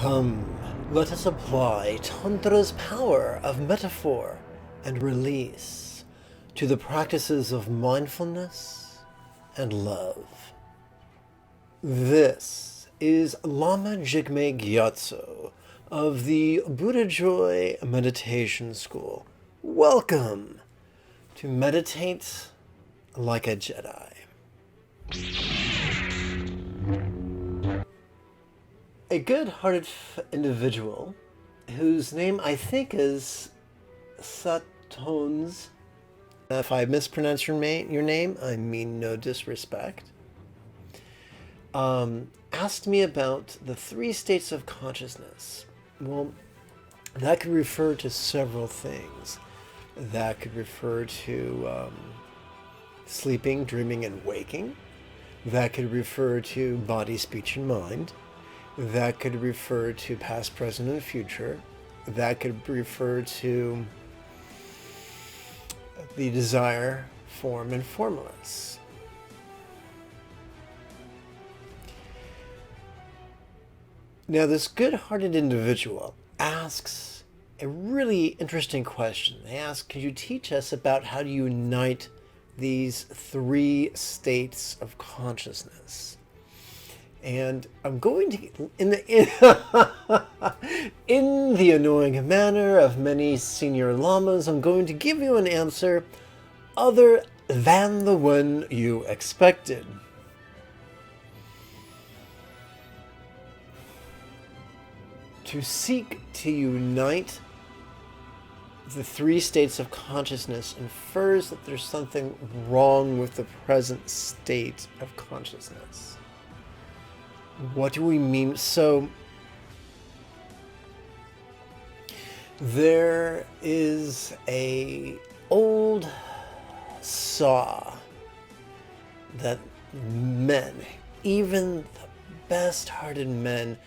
Come, let us apply Tantra's power of metaphor and release to the practices of mindfulness and love. This is Lama Jigme Gyatso of the Buddha Joy Meditation School. Welcome to Meditate Like a Jedi. A good-hearted individual whose name I think is Satons. If I mispronounce your name, I mean no disrespect. Asked me about the 3 states of consciousness. Well, that could refer to several things. That could refer to sleeping, dreaming, and waking. That could refer to body, speech, and mind. That could refer to past, present, and future. That could refer to the desire, form, and formless. Now, this good-hearted individual asks a really interesting question. They ask, could you teach us about how to unite these 3 states of consciousness? And I'm going to, in the annoying manner of many senior lamas, I'm going to give you an answer other than the one you expected. To seek to unite the 3 states of consciousness infers that there's something wrong with the present state of consciousness. What do we mean? So, there is a old saw that men, even the best-hearted men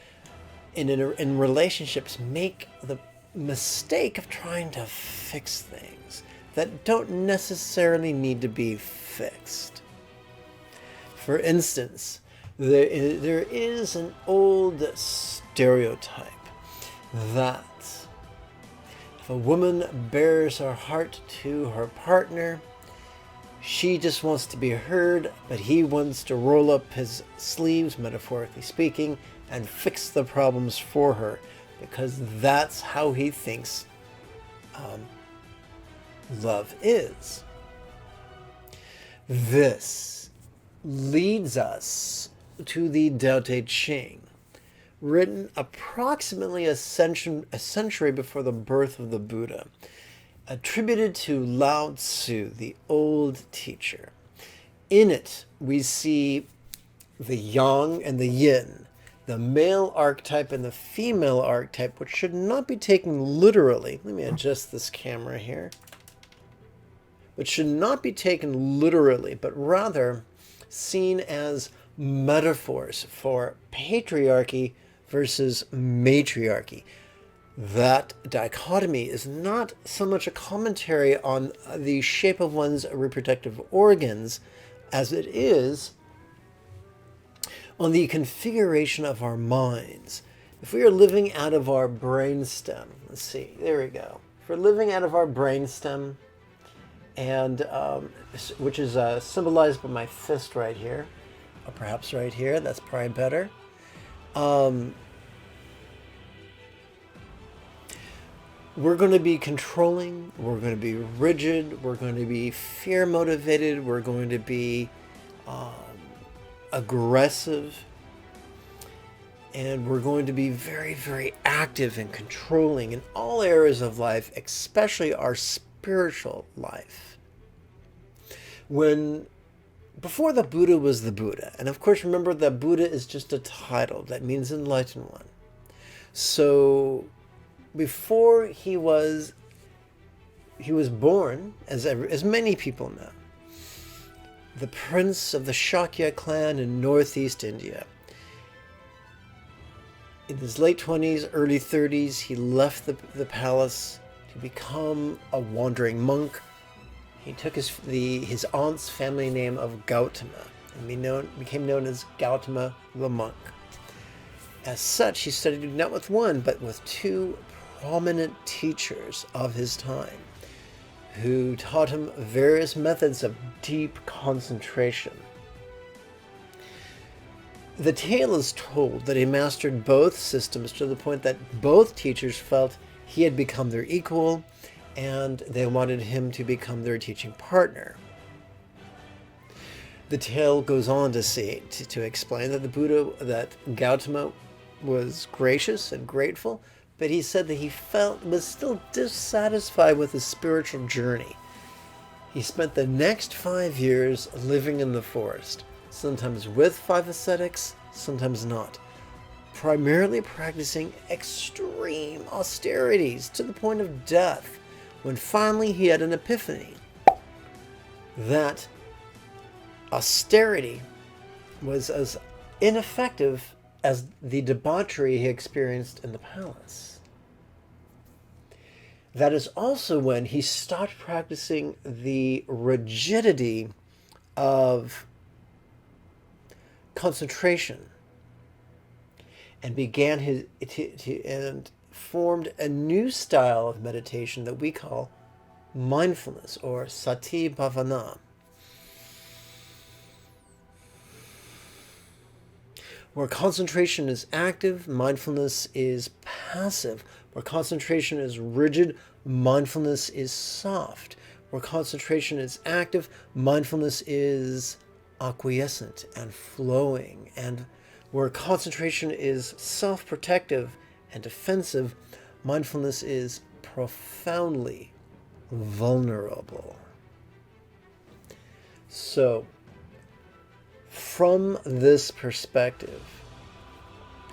in relationships, make the mistake of trying to fix things that don't necessarily need to be fixed. For instance, there is an old stereotype that if a woman bears her heart to her partner, she just wants to be heard, but he wants to roll up his sleeves, metaphorically speaking, and fix the problems for her, because that's how he thinks love is. This leads us to the Tao Te Ching, written approximately a century before the birth of the Buddha, attributed to Lao Tzu, the old teacher. In it, we see the yang and the yin, the male archetype and the female archetype, which should not be taken literally. Let me adjust this camera here. Which should not be taken literally, but rather seen as metaphors for patriarchy versus matriarchy. That dichotomy is not so much a commentary on the shape of one's reproductive organs as it is on the configuration of our minds. If we are living out of our brainstem, let's see, there we go. If we're living out of our brainstem, and which is symbolized by my fist right here, or perhaps right here, that's probably better. We're going to be controlling, we're going to be rigid, we're going to be fear motivated, we're going to be aggressive, and we're going to be very, very active and controlling in all areas of life, especially our spiritual life. Before the Buddha was the Buddha, and of course remember that Buddha is just a title that means enlightened one. So before he was born, as many people know, the prince of the Shakya clan in northeast India. In his late 20s, early 30s, he left the palace to become a wandering monk. He took his aunt's family name of Gautama and became known as Gautama the monk. As such, he studied not with one, but with two prominent teachers of his time, who taught him various methods of deep concentration. The tale is told that he mastered both systems to the point that both teachers felt he had become their equal, and they wanted him to become their teaching partner. The tale goes on to explain that that Gautama was gracious and grateful, but he said that he was still dissatisfied with his spiritual journey. He spent the next 5 years living in the forest, sometimes with 5 ascetics, sometimes not, primarily practicing extreme austerities to the point of death, when finally he had an epiphany that austerity was as ineffective as the debauchery he experienced in the palace. That is also when he stopped practicing the rigidity of concentration and began and formed a new style of meditation that we call mindfulness, or sati bhavana, where concentration is active, mindfulness is passive. Where concentration is rigid, mindfulness is soft. Where concentration is active, mindfulness is acquiescent and flowing. And where concentration is self-protective and defensive, mindfulness is profoundly vulnerable. So, from this perspective,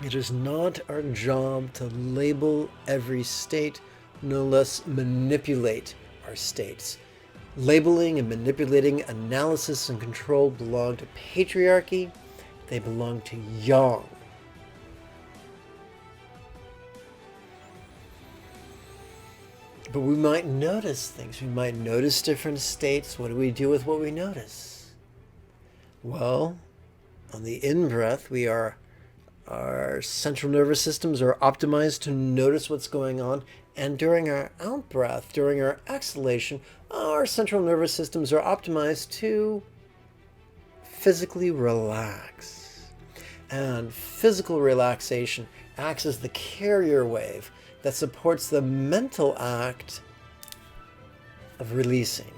it is not our job to label every state, no less manipulate our states. Labeling and manipulating, analysis and control belong to patriarchy. They belong to yang. But we might notice things. We might notice different states. What do we do with what we notice? Well, on the in-breath, our central nervous systems are optimized to notice what's going on. And during our out-breath, during our exhalation, our central nervous systems are optimized to physically relax. And physical relaxation acts as the carrier wave that supports the mental act of releasing.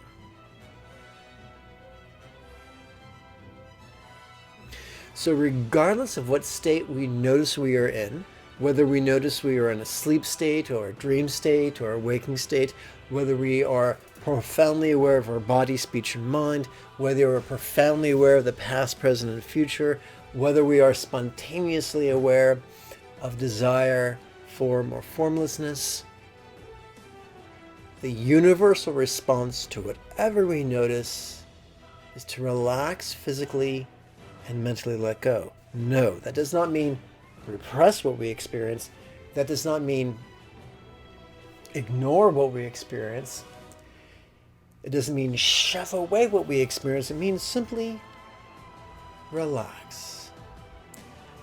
So regardless of what state we notice we are in, whether we notice we are in a sleep state or a dream state or a waking state, whether we are profoundly aware of our body, speech, and mind, whether we're profoundly aware of the past, present, and future, whether we are spontaneously aware of desire, form, or formlessness, the universal response to whatever we notice is to relax physically and mentally let go. No, that does not mean repress what we experience. That does not mean ignore what we experience. It doesn't mean shove away what we experience. It means simply relax.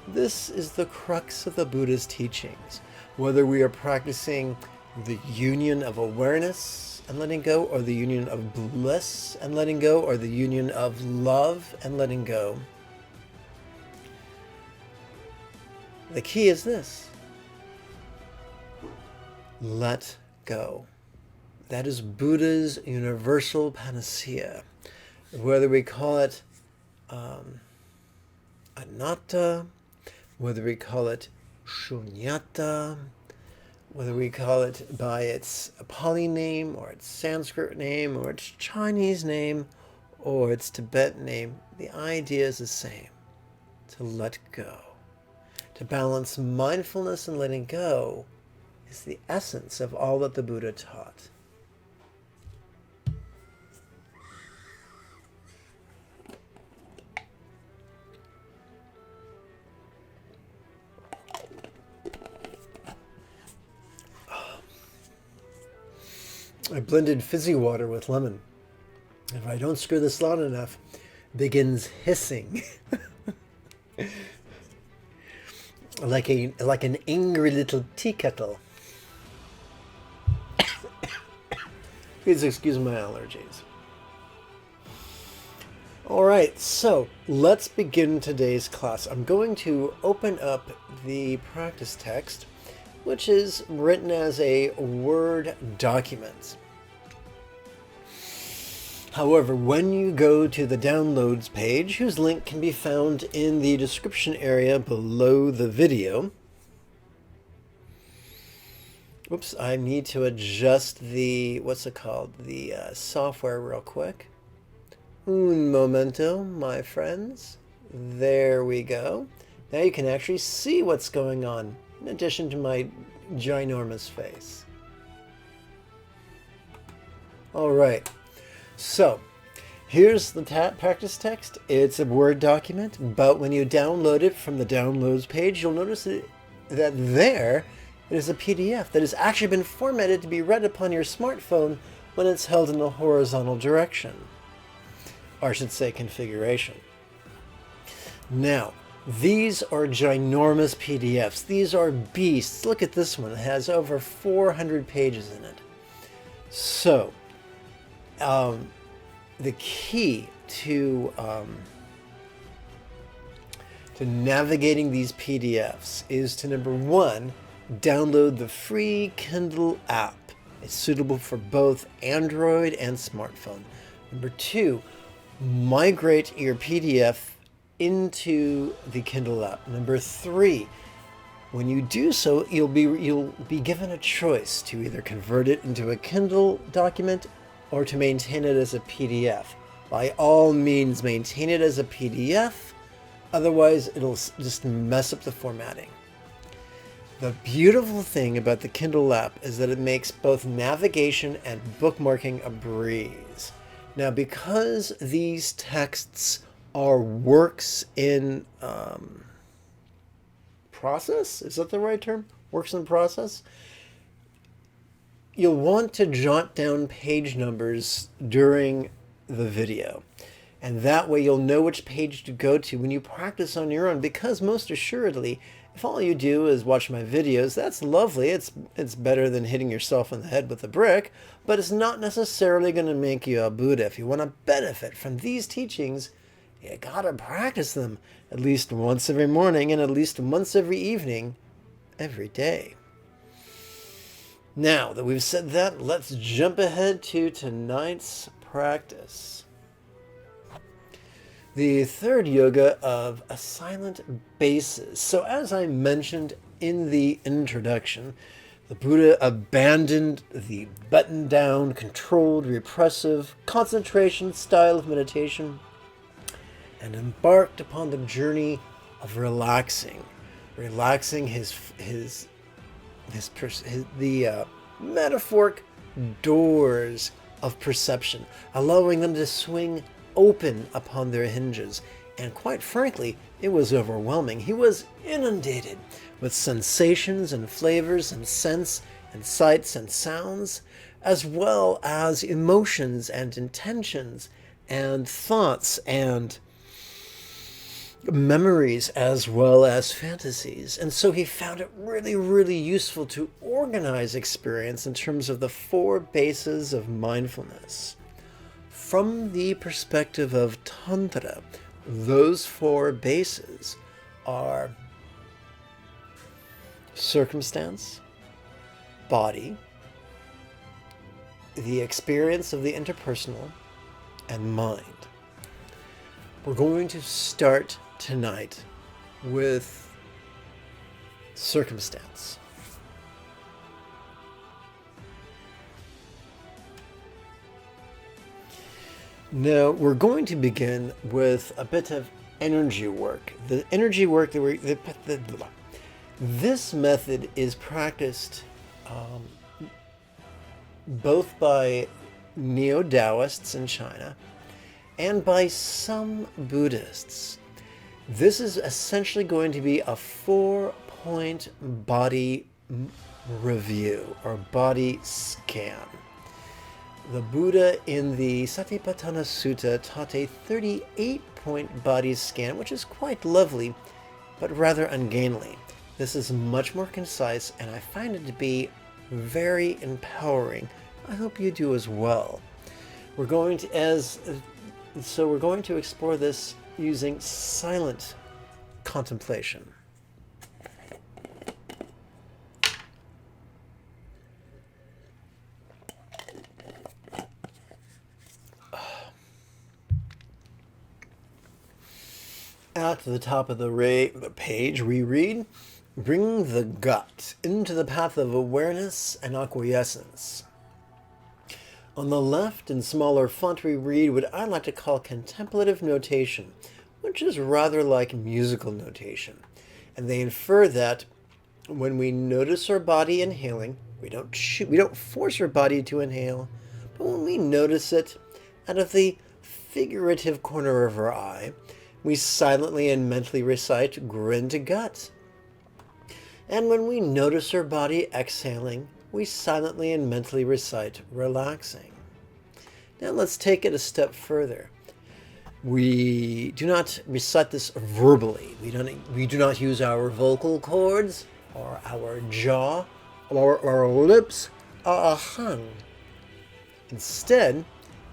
This is the crux of the Buddha's teachings. Whether we are practicing the union of awareness and letting go, or the union of bliss and letting go, or the union of love and letting go, the key is this: let go. That is Buddha's universal panacea. Whether we call it anatta, whether we call it shunyata, whether we call it by its Pali name, or its Sanskrit name, or its Chinese name, or its Tibetan name, the idea is the same: to let go. To balance mindfulness and letting go is the essence of all that the Buddha taught. I blended fizzy water with lemon. If I don't screw this loud enough, it begins hissing. like an angry little tea kettle. Please excuse my allergies. All right, so let's begin today's class. I'm going to open up the practice text, which is written as a Word document. However, when you go to the downloads page, whose link can be found in the description area below the video. Oops, I need to adjust the, what's it called, the software real quick. Un momento, my friends. There we go. Now you can actually see what's going on, in addition to my ginormous face. All right. So, here's the practice text. It's a Word document, but when you download it from the downloads page, you'll notice that there it is a PDF that has actually been formatted to be read upon your smartphone when it's held in a horizontal direction. Or I should say configuration. Now, these are ginormous PDFs. These are beasts. Look at this one. It has over 400 pages in it. So, the key to navigating these PDFs is to, number one, download the free Kindle app. It's suitable for both Android and smartphone. Number two, migrate your PDF into the Kindle app. Number three, when you do so, you'll be given a choice to either convert it into a Kindle document or to maintain it as a PDF. By all means, maintain it as a PDF, otherwise it'll just mess up the formatting. The beautiful thing about the Kindle app is that it makes both navigation and bookmarking a breeze. Now, because these texts are works in process, is that the right term? Works in process? You'll want to jot down page numbers during the video. And that way you'll know which page to go to when you practice on your own, because most assuredly, if all you do is watch my videos, that's lovely. It's better than hitting yourself in the head with a brick, but it's not necessarily going to make you a Buddha. If you want to benefit from these teachings, you gotta practice them at least once every morning and at least once every evening, every day. Now that we've said that, let's jump ahead to tonight's practice. The third yoga of a silent basis. So as I mentioned in the introduction, the Buddha abandoned the buttoned-down, controlled, repressive, concentration style of meditation and embarked upon the journey of relaxing the metaphoric doors of perception, allowing them to swing open upon their hinges. And quite frankly, it was overwhelming. He was inundated with sensations and flavors and scents and sights and sounds, as well as emotions and intentions and thoughts and memories, as well as fantasies. And so he found it really, really useful to organize experience in terms of the four bases of mindfulness. From the perspective of Tantra, those four bases are circumstance, body, the experience of the interpersonal, and mind. We're going to start tonight with circumstance. Now, we're going to begin with a bit of energy work. The energy work that this method is practiced both by Neo-Taoists in China and by some Buddhists. This is essentially going to be a 4-point body review or body scan. The Buddha in the Satipatthana Sutta taught a 38-point body scan, which is quite lovely, but rather ungainly. This is much more concise, and I find it to be very empowering. I hope you do as well. We're going to explore this using silent contemplation. At the top of the page, we read, "Bring the gut into the path of awareness and acquiescence." On the left, in smaller font, we read what I like to call contemplative notation, which is rather like musical notation. And they infer that when we notice our body inhaling, we don't force our body to inhale, but when we notice it out of the figurative corner of our eye, we silently and mentally recite "grin to gut." And when we notice our body exhaling, we silently and mentally recite "relaxing." Now let's take it a step further. We do not recite this verbally. We do not use our vocal cords or our jaw or our lips or our tongue. Instead,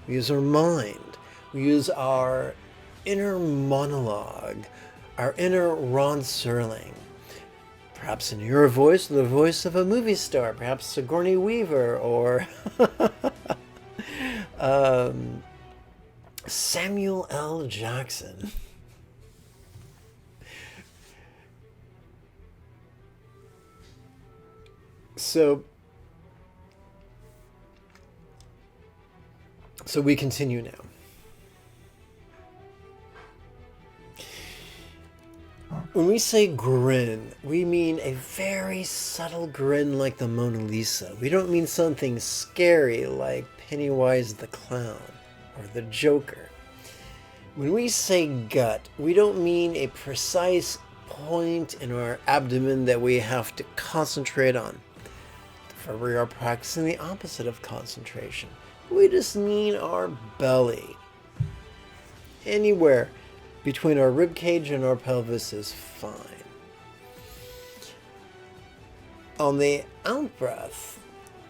we use our mind. We use our inner monologue, our inner Ron Serling. Perhaps in your voice, the voice of a movie star, perhaps Sigourney Weaver or Samuel L. Jackson. So we continue now. When we say grin, we mean a very subtle grin like the Mona Lisa. We don't mean something scary like Pennywise the Clown or the Joker. When we say gut, we don't mean a precise point in our abdomen that we have to concentrate on. For we are practicing the opposite of concentration. We just mean our belly. Anywhere between our rib cage and our pelvis is fine. On the out breath,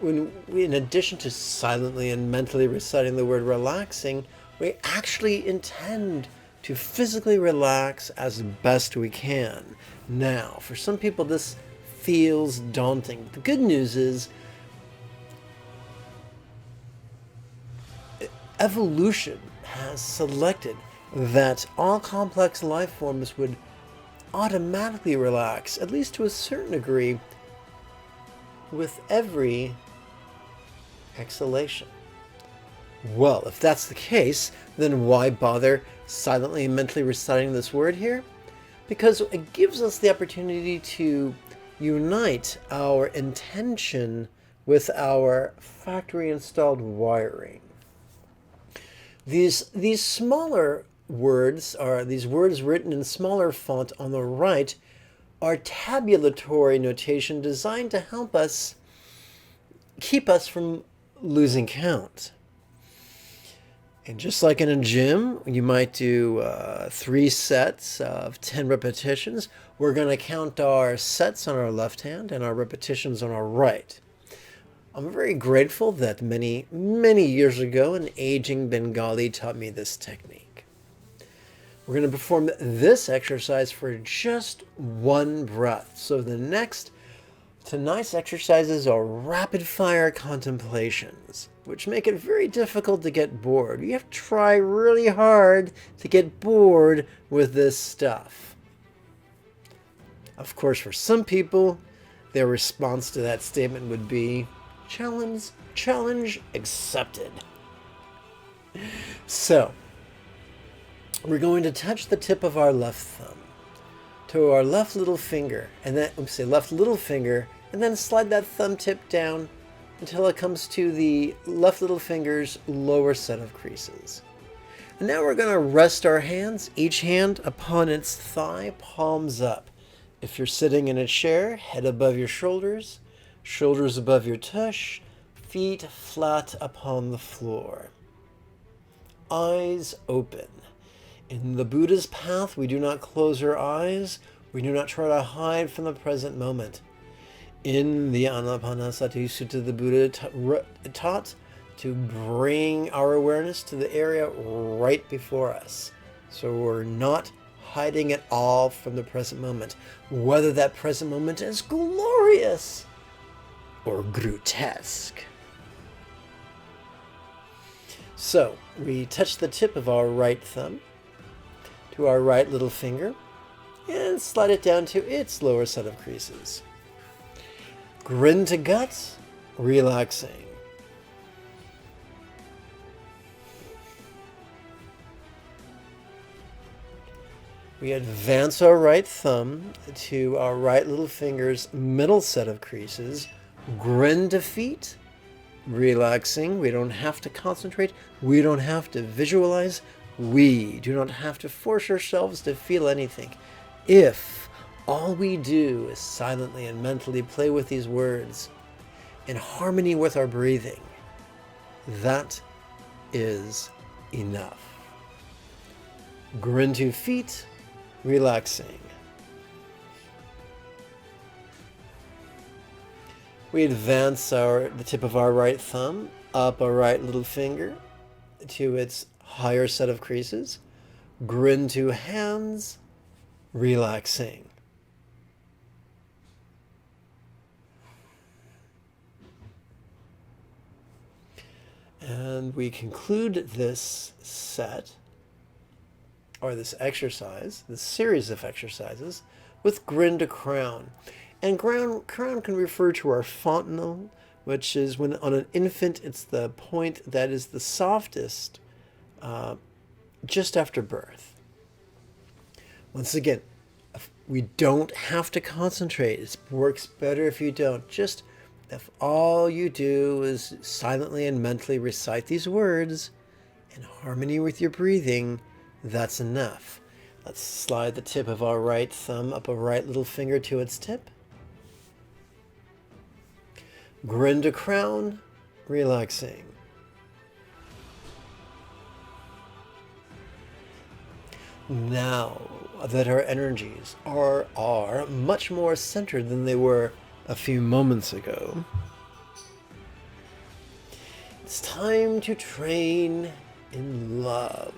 when we, in addition to silently and mentally reciting the word relaxing, we actually intend to physically relax as best we can. Now, for some people this feels daunting. The good news is evolution has selected that all complex life forms would automatically relax, at least to a certain degree, with every exhalation. Well, if that's the case, then why bother silently and mentally reciting this word here? Because it gives us the opportunity to unite our intention with our factory installed wiring. These smaller words are these words written in smaller font on the right are tabulatory notation designed to help us keep us from losing count. And just like in a gym, you might do 3 sets of 10 repetitions. We're going to count our sets on our left hand and our repetitions on our right. I'm very grateful that many, many years ago, an aging Bengali taught me this technique. We're going to perform this exercise for just one breath. So tonight's exercises are rapid-fire contemplations, which make it very difficult to get bored. You have to try really hard to get bored with this stuff. Of course, for some people, their response to that statement would be, challenge accepted. So, we're going to touch the tip of our left thumb to our left little finger, and then left little finger, and then slide that thumb tip down until it comes to the left little finger's lower set of creases. And now we're going to rest our hands, each hand upon its thigh, palms up. If you're sitting in a chair, head above your shoulders, shoulders above your tush, feet flat upon the floor. Eyes open. In the Buddha's path, we do not close our eyes. We do not try to hide from the present moment. In the Anapanasati Sutta, the Buddha taught to bring our awareness to the area right before us. So we're not hiding at all from the present moment, whether that present moment is glorious or grotesque. So we touch the tip of our right thumb to our right little finger and slide it down to its lower set of creases. Grin to guts, relaxing. We advance our right thumb to our right little finger's middle set of creases. Grin to feet, relaxing. We don't have to concentrate. We don't have to visualize. We do not have to force ourselves to feel anything. If all we do is silently and mentally play with these words in harmony with our breathing, that is enough. Grin to feet, relaxing. We advance the tip of our right thumb up our right little finger to its higher set of creases. Grin to hands, relaxing. And we conclude this set, or this exercise, this series of exercises, with grin to crown. And crown can refer to our fontanelle, which is when on an infant it's the point that is the softest just after birth. Once again, we don't have to concentrate. It works better if you don't. Just if all you do is silently and mentally recite these words in harmony with your breathing, that's enough. Let's slide the tip of our right thumb up a right little finger to its tip. Grin to crown, relaxing. Now that our energies are much more centered than they were a few moments ago, it's time to train in love.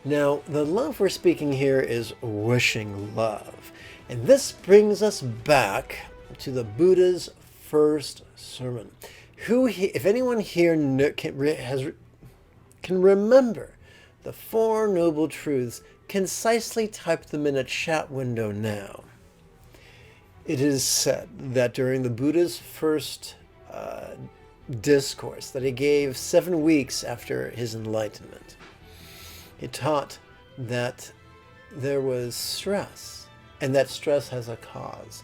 Now, the love we're speaking here is wishing love. And this brings us back to the Buddha's first sermon. If anyone here can remember the Four Noble Truths, concisely type them in a chat window now. It is said that during the Buddha's first discourse that he gave 7 weeks after his enlightenment, he taught that there was stress, and that stress has a cause.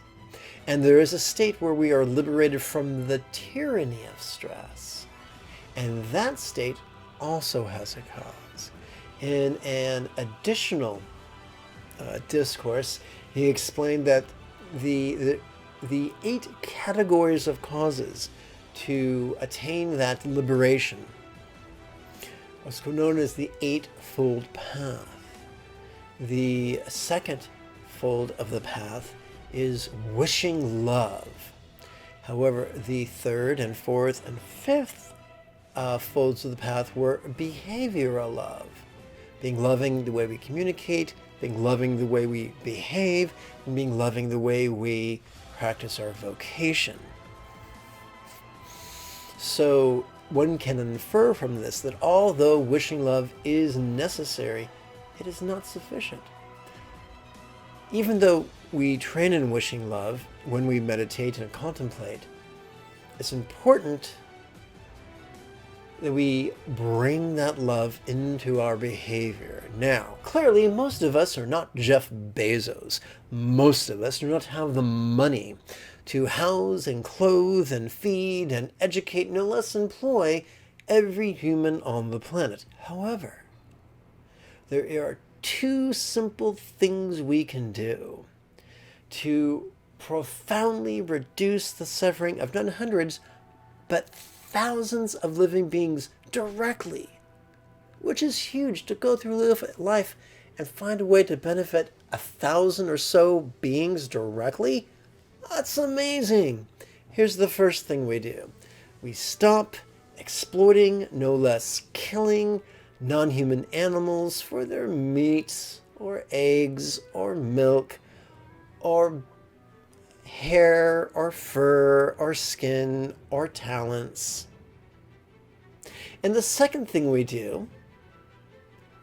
And there is a state where we are liberated from the tyranny of stress. And that state also has a cause. In an additional discourse, he explained that the 8 categories of causes to attain that liberation, what's known as the Eightfold Path. The second fold of the path is wishing love. However, the third and fourth and fifth folds of the path were behavioral love. Being loving the way we communicate, being loving the way we behave, and being loving the way we practice our vocation. So one can infer from this that although wishing love is necessary, it is not sufficient. Even though we train in wishing love when we meditate and contemplate, it's important that we bring that love into our behavior. Now, clearly, most of us are not Jeff Bezos. Most of us do not have the money to house and clothe and feed and educate, no less employ every human on the planet. However, there are 2 simple things we can do to profoundly reduce the suffering of not hundreds, but thousands of living beings directly, which is huge, to go through life and find a way to benefit 1,000 or so beings directly? That's amazing. Here's the first thing we do. We stop exploiting, no less killing, non-human animals for their meat or eggs or milk or hair or fur or skin or talents. And the second thing we do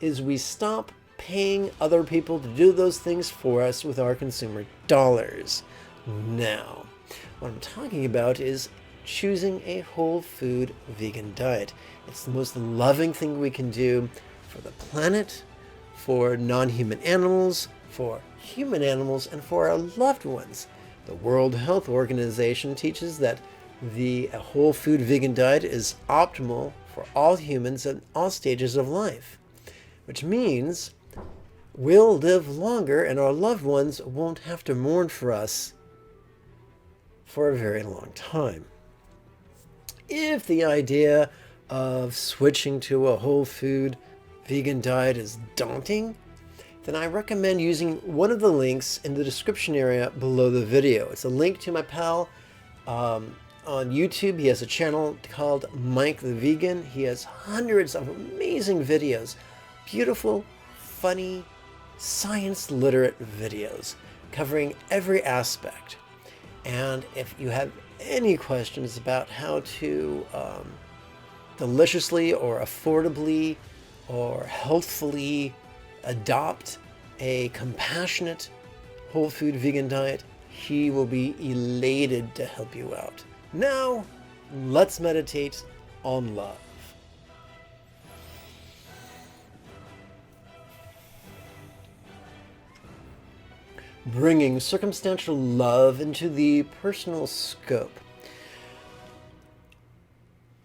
is we stop paying other people to do those things for us with our consumer dollars. Now, what I'm talking about is choosing a whole food vegan diet. It's the most loving thing we can do for the planet, for non-human animals, for human animals, and for our loved ones. The World Health Organization teaches that a whole food vegan diet is optimal for all humans at all stages of life, which means we'll live longer and our loved ones won't have to mourn for us for a very long time. If the idea of switching to a whole food vegan diet is daunting, then I recommend using one of the links in the description area below the video. It's a link to my pal on YouTube. He has a channel called Mike the Vegan. He has hundreds of amazing videos, beautiful, funny, science-literate videos covering every aspect. And if you have any questions about how to deliciously or affordably or healthfully adopt a compassionate whole food vegan diet, he will be elated to help you out. Now, let's meditate on love. Bringing circumstantial love into the personal scope.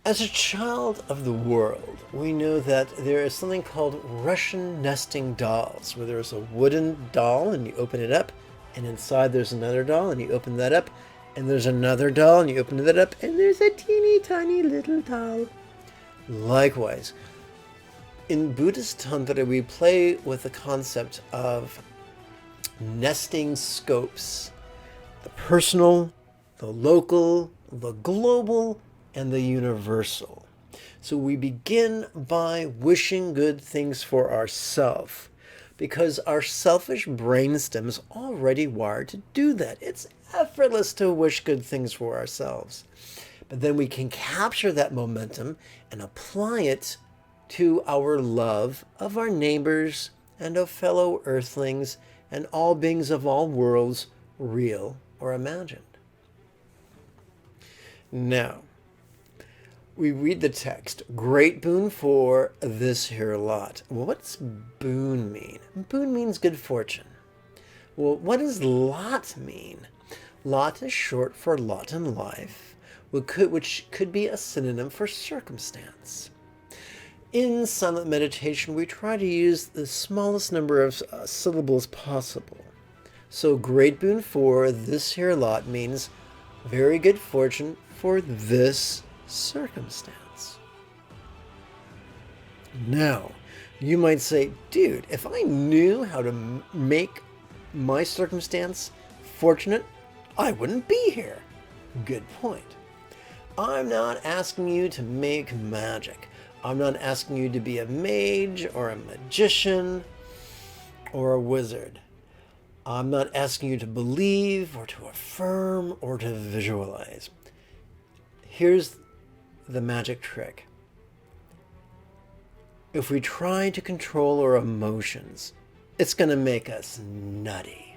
As a child of the world, we know that there is something called Russian nesting dolls, where there's a wooden doll and you open it up, and inside there's another doll and you open that up, and there's another doll and you open that up, and there's a teeny tiny little doll. Likewise, in Buddhist Tantra, we play with the concept of nesting scopes: the personal, the local, the global, and the universal. So we begin by wishing good things for ourselves, because our selfish brainstem is already wired to do that. It's effortless to wish good things for ourselves. But then we can capture that momentum and apply it to our love of our neighbors and of fellow earthlings and all beings of all worlds, real or imagined. Now, we read the text, great boon for this here lot. Well, what's boon mean? Boon means good fortune. Well, what does lot mean? Lot is short for lot in life, which could be a synonym for circumstance. In silent meditation, we try to use the smallest number of syllables possible. So great boon for this here lot means very good fortune for this circumstance. Now, you might say, dude, if I knew how to make my circumstance fortunate, I wouldn't be here. Good point. I'm not asking you to make magic. I'm not asking you to be a mage or a magician or a wizard. I'm not asking you to believe or to affirm or to visualize. Here's the magic trick. If we try to control our emotions, it's going to make us nutty.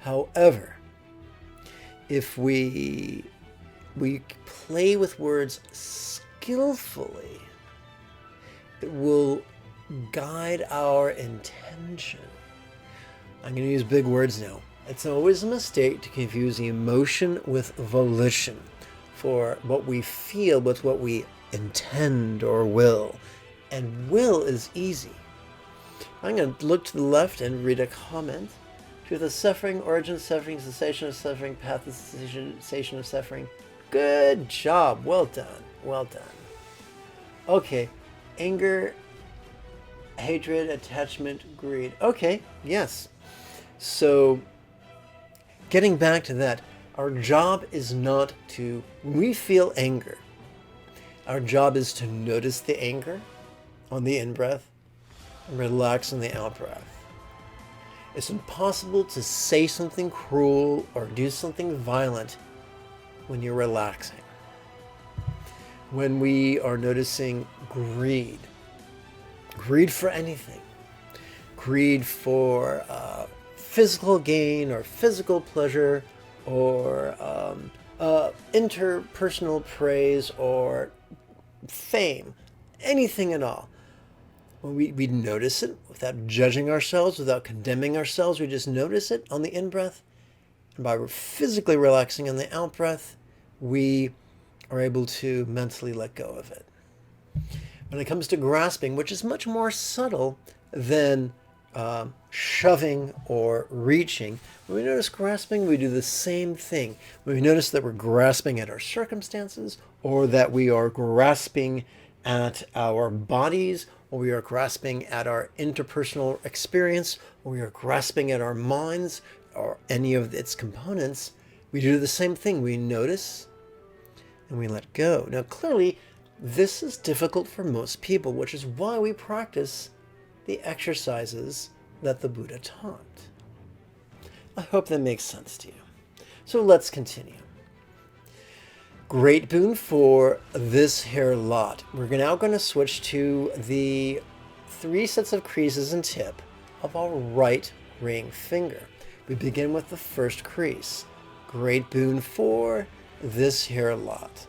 However, if we play with words skillfully, it will guide our intention. I'm going to use big words now. It's always a mistake to confuse emotion with volition, for what we feel with what we intend or will. And will is easy. I'm going to look to the left and read a comment. Truth of suffering, origin of suffering, cessation of suffering, path of cessation of suffering. Good job. Well done. Well done. Okay. Anger hatred, attachment, greed. Okay, yes. So, getting back to that, our job is not to, when we feel anger, our job is to notice the anger on the in-breath and relax on the out-breath. It's impossible to say something cruel or do something violent when you're relaxing. When we are noticing greed for anything, greed for physical gain or physical pleasure or interpersonal praise or fame, anything at all. When we notice it without judging ourselves, without condemning ourselves, we just notice it on the in-breath. And by physically relaxing on the out-breath, we are able to mentally let go of it. When it comes to grasping, which is much more subtle than shoving or reaching, when we notice grasping, we do the same thing. When we notice that we're grasping at our circumstances, or that we are grasping at our bodies, or we are grasping at our interpersonal experience, or we are grasping at our minds, or any of its components, we do the same thing. We notice and we let go. Now, clearly, this is difficult for most people, which is why we practice the exercises that the Buddha taught. I hope that makes sense to you. So let's continue. Great boon for this here lot. We're now going to switch to the 3 sets of creases and tip of our right ring finger. We begin with the first crease. Great boon for this here lot.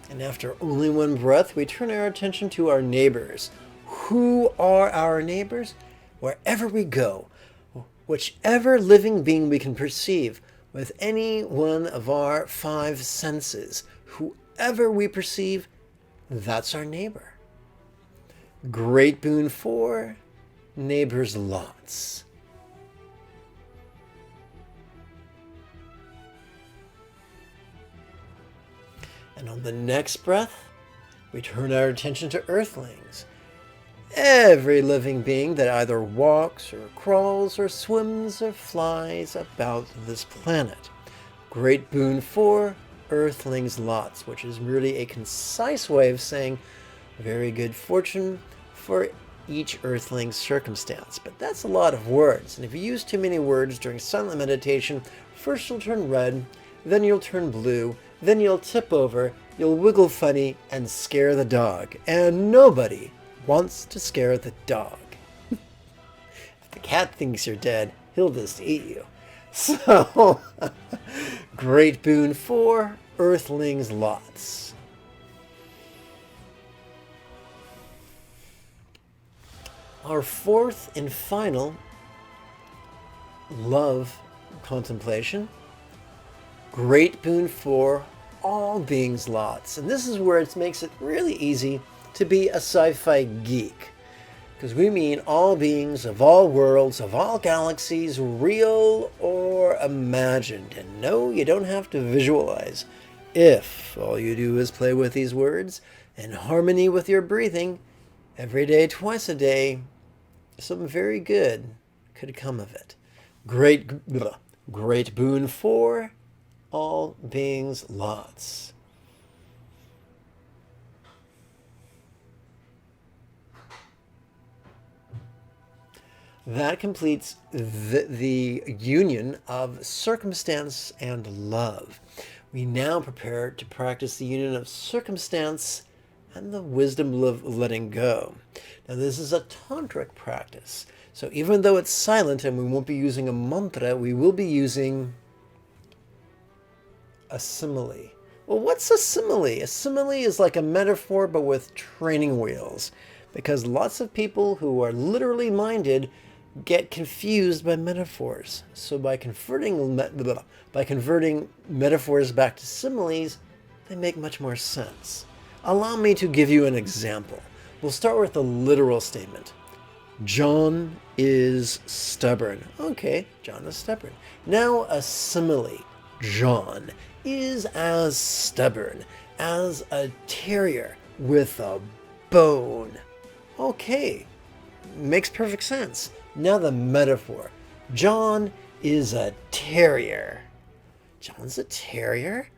And after only one breath, we turn our attention to our neighbors. Who are our neighbors? Wherever we go, whichever living being we can perceive with any one of our 5 senses, whoever we perceive, that's our neighbor. Great boon for neighbors lots. And on the next breath, we turn our attention to earthlings. Every living being that either walks or crawls or swims or flies about this planet. Great boon for earthlings lots, which is really a concise way of saying very good fortune for each earthling circumstance. But that's a lot of words, and if you use too many words during silent meditation, first you'll turn red, then you'll turn blue, then you'll tip over, you'll wiggle funny, and scare the dog. And nobody wants to scare the dog. If the cat thinks you're dead, he'll just eat you. So, great boon for earthlings lots. Our fourth and final love contemplation. Great boon for all beings lots. And this is where it makes it really easy to be a sci-fi geek. Because we mean all beings of all worlds, of all galaxies, real or imagined. And no, you don't have to visualize. If all you do is play with these words in harmony with your breathing, every day, twice a day, something very good could come of it. Great boon for all beings lots. That completes the union of circumstance and love. We now prepare to practice the union of circumstance and the wisdom of letting go. Now, this is a tantric practice. So even though it's silent and we won't be using a mantra, we will be using a simile. Well, what's a simile? A simile is like a metaphor, but with training wheels. Because lots of people who are literally minded get confused by metaphors. So by converting metaphors back to similes, they make much more sense. Allow me to give you an example. We'll start with a literal statement. John is stubborn. Okay, John is stubborn. Now a simile. John is as stubborn as a terrier with a bone. Okay, makes perfect sense. Now the metaphor. John is a terrier. John's a terrier?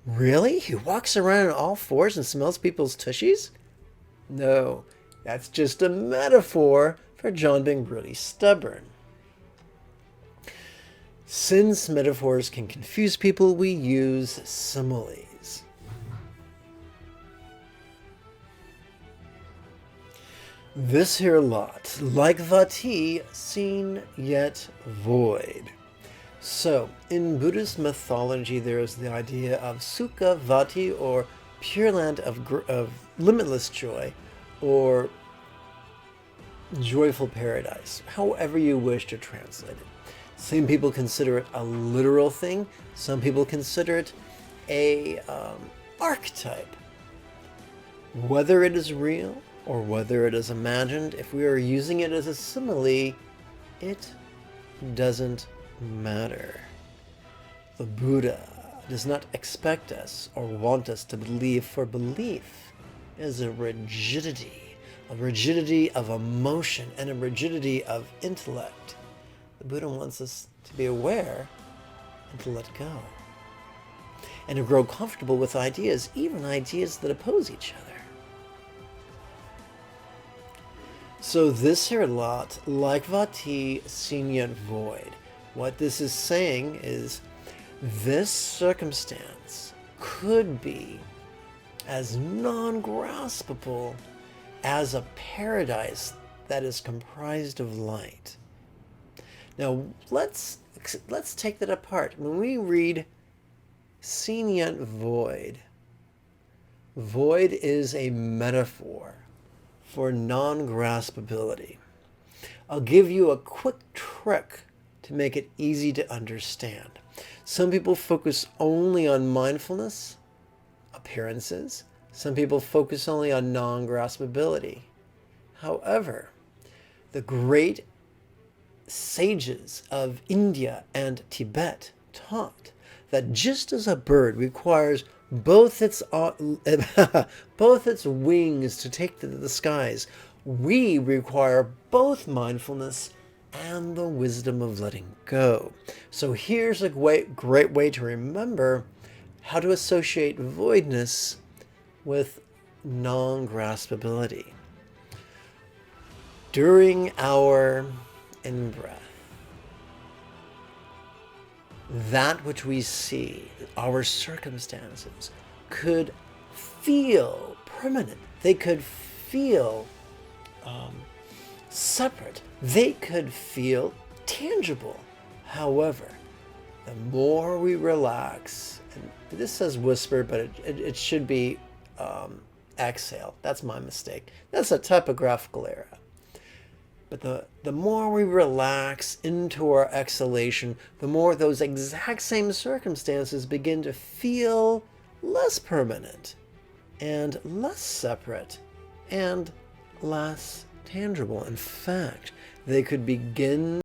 Really? He walks around on all fours and smells people's tushies? No, that's just a metaphor for John being really stubborn. Since metaphors can confuse people, we use similes. This here lot, like vati, seen yet void. So, in Buddhist mythology, there is the idea of sukha vati, or pure land of limitless joy, or joyful paradise, however you wish to translate it. Some people consider it a literal thing. Some people consider it a archetype. Whether it is real or whether it is imagined, if we are using it as a simile, it doesn't matter. The Buddha does not expect us or want us to believe, for belief is a rigidity of emotion and a rigidity of intellect. The Buddha wants us to be aware and to let go. And to grow comfortable with ideas, even ideas that oppose each other. So this here lot, like vati, seen yet void. What this is saying is this circumstance could be as non-graspable as a paradise that is comprised of light. Now, let's take that apart. When we read seen yet void, void is a metaphor for non-graspability. I'll give you a quick trick to make it easy to understand. Some people focus only on mindfulness, appearances. Some people focus only on non-graspability. However, the great sages of India and Tibet taught that just as a bird requires both its wings to take to the skies, we require both mindfulness and the wisdom of letting go. So here's a great way to remember how to associate voidness with non-graspability. During our in-breath, that which we see, our circumstances, could feel permanent. They could feel separate. They could feel tangible. However, the more we relax, and this says whisper, but it should be exhale. That's my mistake. That's a typographical error. But the more we relax into our exhalation, the more those exact same circumstances begin to feel less permanent and less separate and less tangible. In fact, they could begin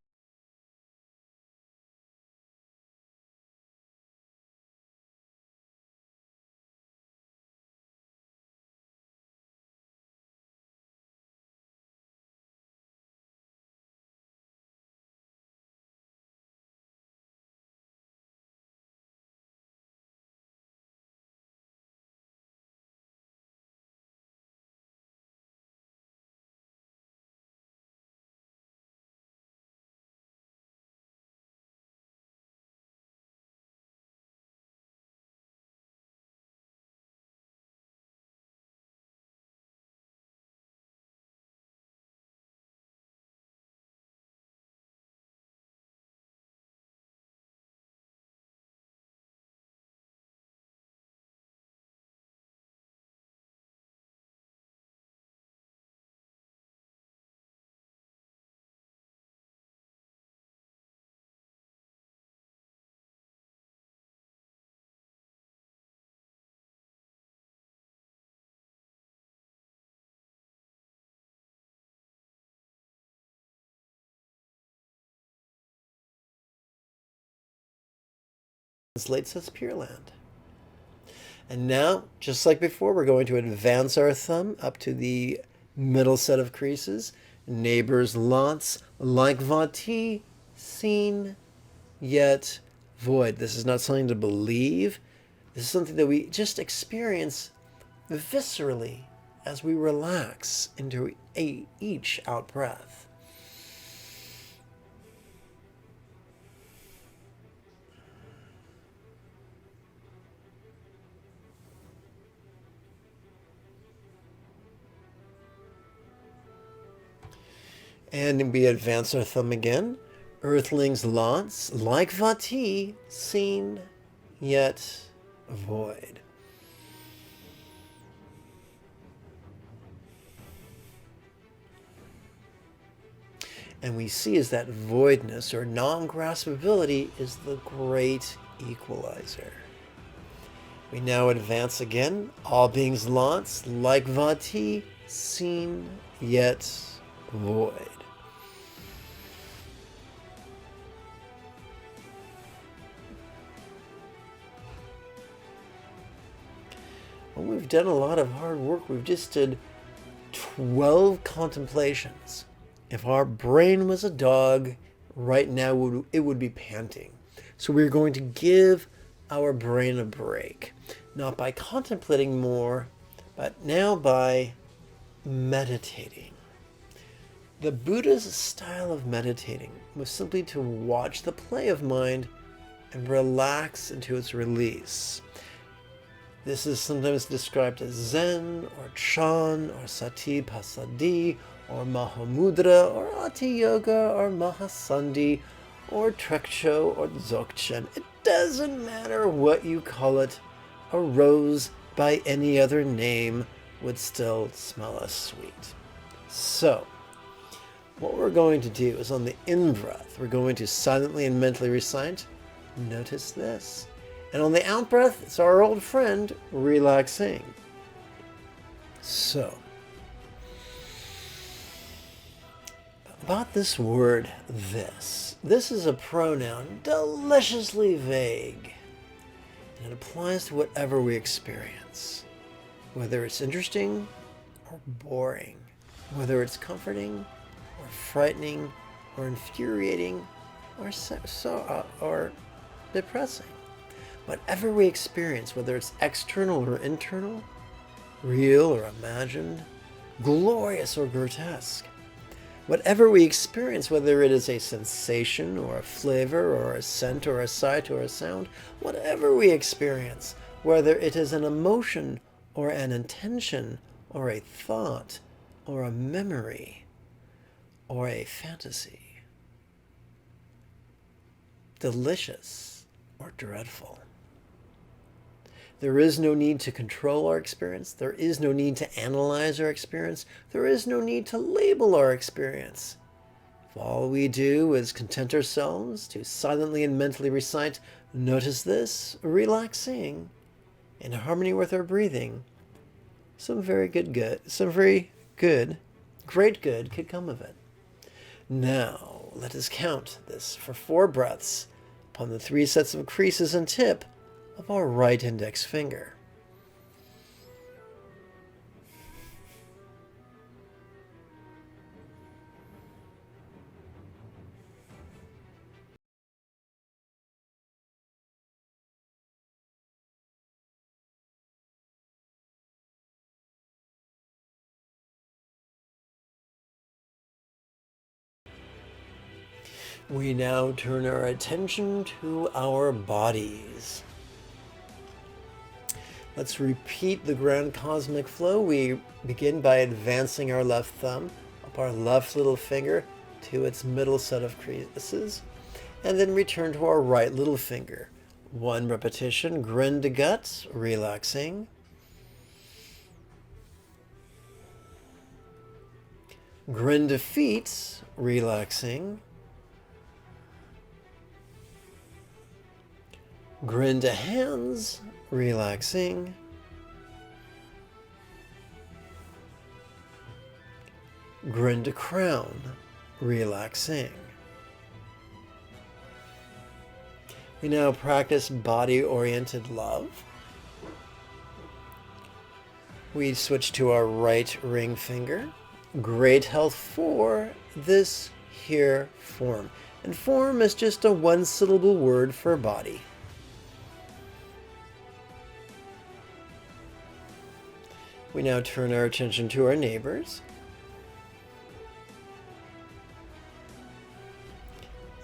translates as Pure Land. And now, just like before, we're going to advance our thumb up to the middle set of creases. Neighbors, lots, like vati, seen, yet void. This is not something to believe. This is something that we just experience viscerally as we relax into each out breath. And we advance our thumb again. Earthlings, lots, like vati, seen, yet void. And we see is that voidness or non-graspability is the great equalizer. We now advance again. All beings lots, like vati, seen, yet void. Well, we've done a lot of hard work. We've just did 12 contemplations. If our brain was a dog, right now it would be panting. So we're going to give our brain a break. Not by contemplating more, but now by meditating. The Buddha's style of meditating was simply to watch the play of mind and relax into its release. This is sometimes described as Zen, or Chan, or Sati Passaddhi, or Mahamudra, or Ati Yoga, or Mahasandhi, or Trekcho, or Dzogchen. It doesn't matter what you call it. A rose by any other name would still smell as sweet. So, what we're going to do is on the in-breath, we're going to silently and mentally recite, notice this. And on the out-breath, it's our old friend, relaxing. So, about this word, this. This is a pronoun deliciously vague. And it applies to whatever we experience. Whether it's interesting or boring. Whether it's comforting or frightening or infuriating or depressing. Whatever we experience, whether it's external or internal, real or imagined, glorious or grotesque. Whatever we experience, whether it is a sensation or a flavor or a scent or a sight or a sound, whatever we experience, whether it is an emotion or an intention or a thought or a memory or a fantasy, delicious or dreadful. There is no need to control our experience. There is no need to analyze our experience. There is no need to label our experience. If all we do is content ourselves to silently and mentally recite, notice this, relaxing, in harmony with our breathing, some very good, great good could come of it. Now, let us count this for 4 breaths upon the 3 sets of creases and tip of our right index finger. We now turn our attention to our bodies. Let's repeat the grand cosmic flow. We begin by advancing our left thumb up our left little finger to its middle set of creases, and then return to our right little finger. 1 repetition, grin to gut, relaxing. Grin to feet, relaxing. Grin to hands, relaxing. Grin to crown, relaxing. We now practice body-oriented love. We switch to our right ring finger. Great health for this here form. And form is just a one-syllable word for body. We now turn our attention to our neighbors.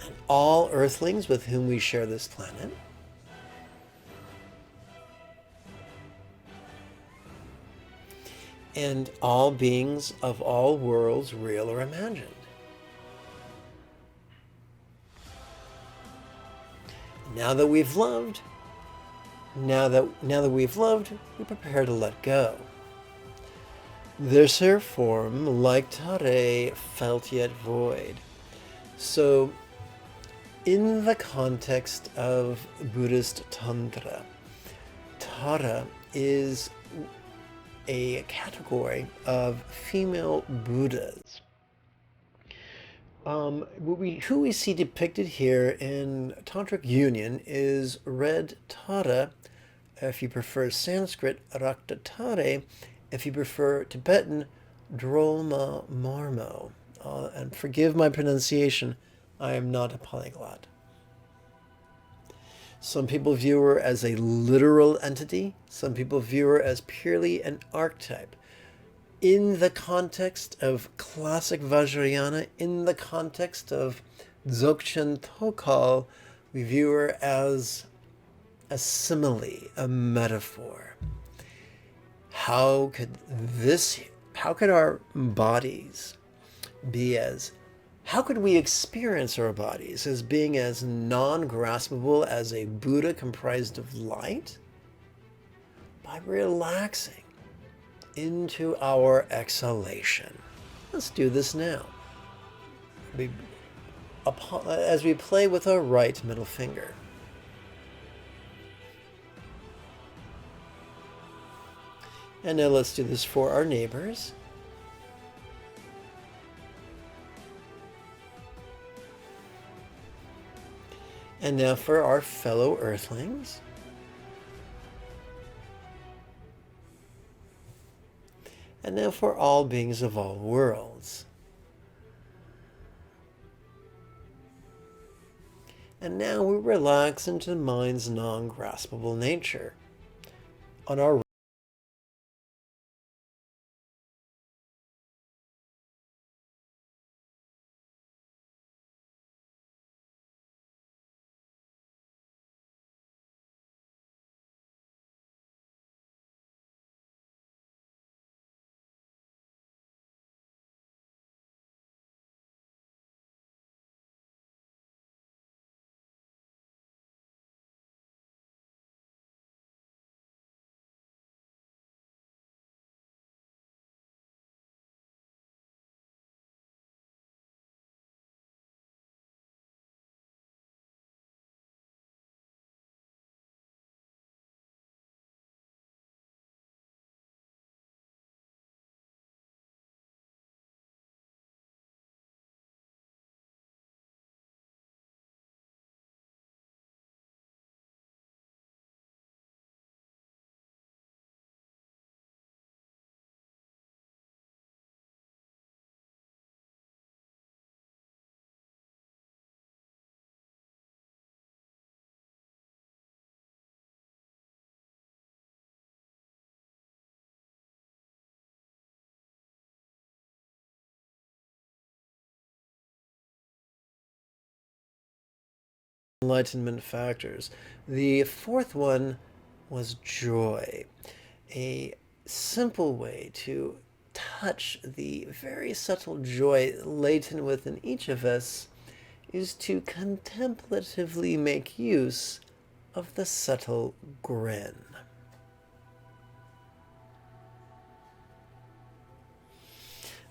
And all earthlings with whom we share this planet. And all beings of all worlds, real or imagined. Now that we've loved, we prepare to let go. This here form, like Tare, felt yet void. So, in the context of Buddhist Tantra, Tara is a category of female Buddhas. Who we see depicted here in Tantric Union is red Tara, if you prefer Sanskrit, Raktatare, if you prefer Tibetan, Drolma Marmo. And forgive my pronunciation, I am not a polyglot. Some people view her as a literal entity. Some people view her as purely an archetype. In the context of classic Vajrayana, in the context of Dzogchen Tokal, we view her as a simile, a metaphor. How could our bodies be how could we experience our bodies as being as non-graspable as a Buddha comprised of light? By relaxing into our exhalation. Let's do this now. As we play with our right middle finger. And now let's do this for our neighbors. And now for our fellow earthlings. And now for all beings of all worlds. And now we relax into the mind's non-graspable nature. On our enlightenment factors. The fourth one was joy. A simple way to touch the very subtle joy latent within each of us is to contemplatively make use of the subtle grin.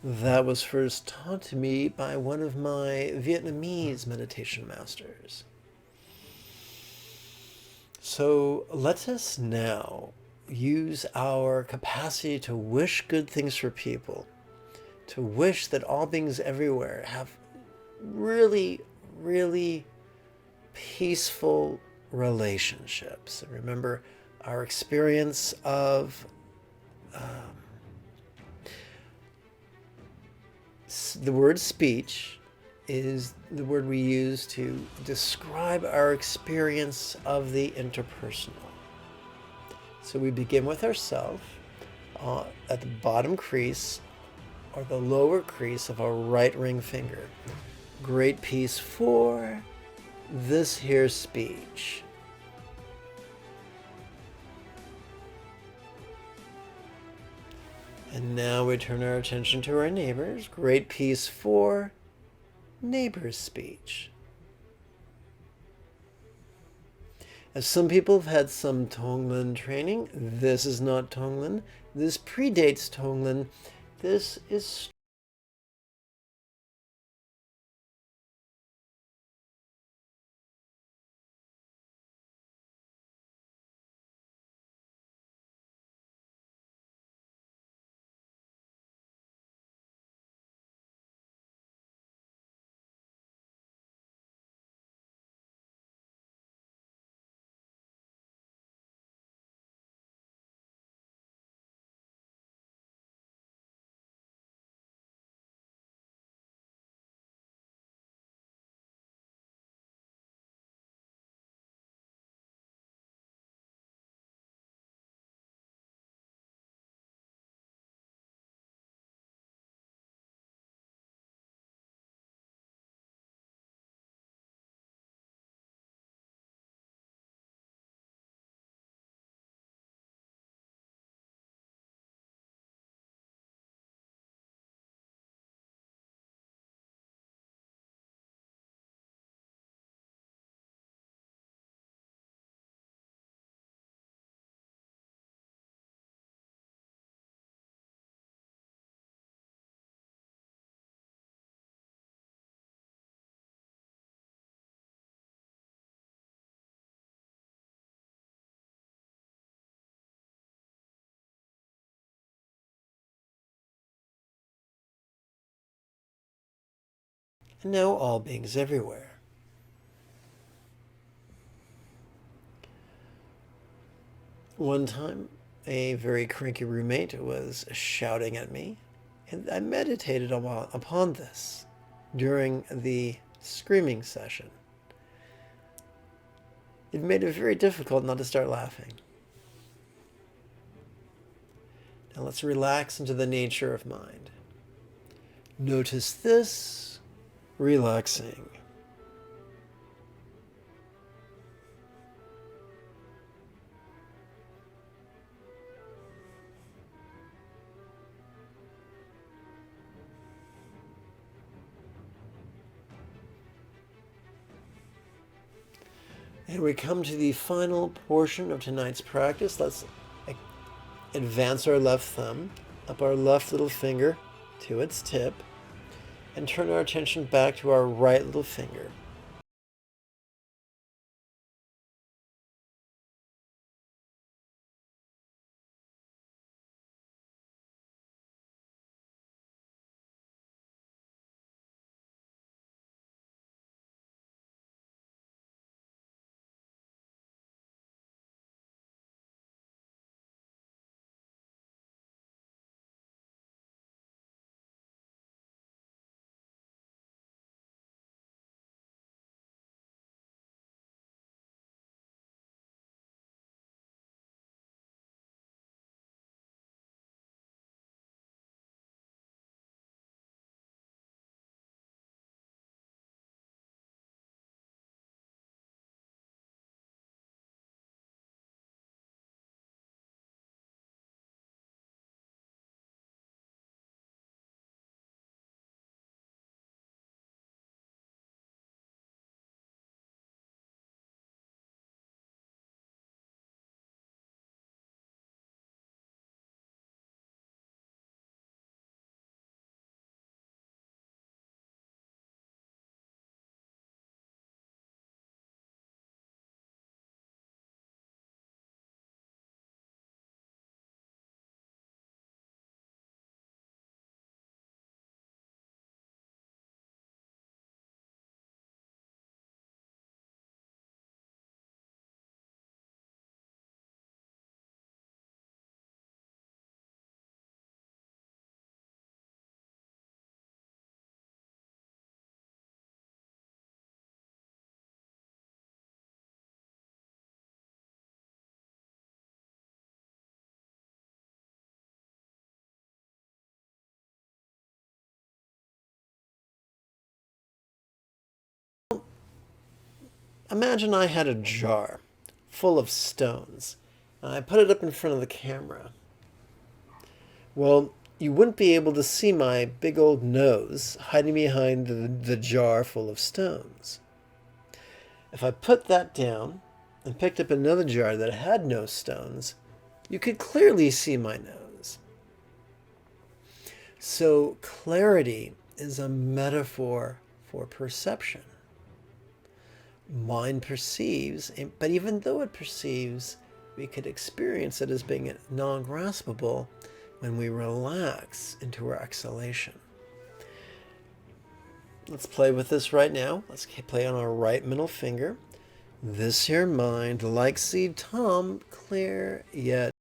That was first taught to me by one of my Vietnamese meditation masters. So let us now use our capacity to wish good things for people, to wish that all beings everywhere have really, really peaceful, relationships. And remember, our experience of the word speech is the word we use to describe our experience of the interpersonal. So we begin with ourself at the bottom crease or the lower crease of our right ring finger. Great piece for this here speech. And now we turn our attention to our neighbors. Great piece for neighbor's speech. As some people have had some Tonglen training, this is not Tonglen. This predates Tonglen. This is now all beings everywhere. One time, a very cranky roommate was shouting at me, and I meditated upon this during the screaming session. It made it very difficult not to start laughing. Now let's relax into the nature of mind. Notice this relaxing. And we come to the final portion of tonight's practice. Let's advance our left thumb up our left little finger to its tip and turn our attention back to our right little finger. imagine I had a jar full of stones, and I put it up in front of the camera. Well, you wouldn't be able to see my big old nose hiding behind the jar full of stones. If I put that down and picked up another jar that had no stones, you could clearly see my nose. So clarity is a metaphor for perception. Mind perceives, but even though it perceives, we could experience it as being non-graspable when we relax into our exhalation. Let's play with this right now. Let's play on our right middle finger. This here mind, like seed Tom, clear yet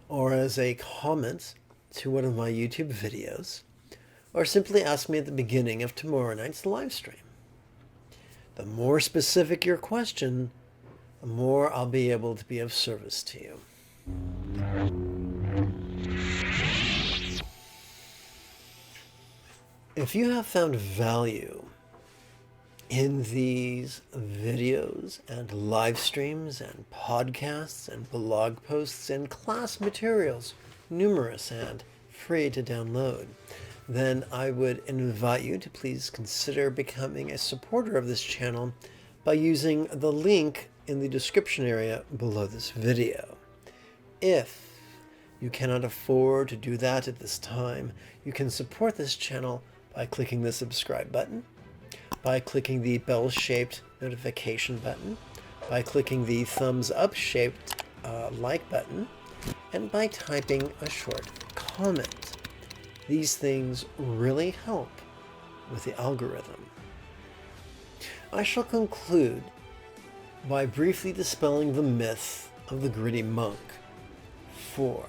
or as a comment to one of my YouTube videos, or simply ask me at the beginning of tomorrow night's live stream. The more specific your question, the more I'll be able to be of service to you. If you have found value in these videos and live streams and podcasts and blog posts and class materials, numerous and free to download, then I would invite you to please consider becoming a supporter of this channel by using the link in the description area below this video. If you cannot afford to do that at this time, you can support this channel by clicking the subscribe button, by clicking the bell-shaped notification button, by clicking the thumbs up-shaped like button, and by typing a short comment. These things really help with the algorithm. I shall conclude by briefly dispelling the myth of the gritty monk. For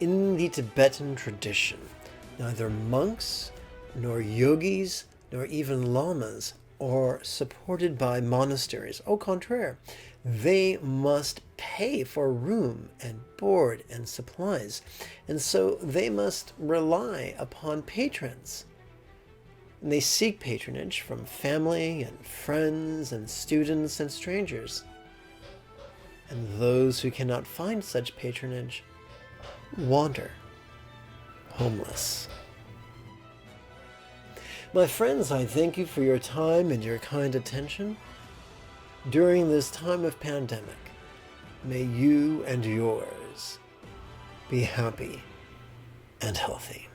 in the Tibetan tradition, neither monks nor yogis nor even lamas are supported by monasteries. Au contraire, they must pay for room and board and supplies, and so they must rely upon patrons. And they seek patronage from family and friends and students and strangers. And those who cannot find such patronage wander homeless. My friends, I thank you for your time and your kind attention. During this time of pandemic, May you and yours be happy and healthy.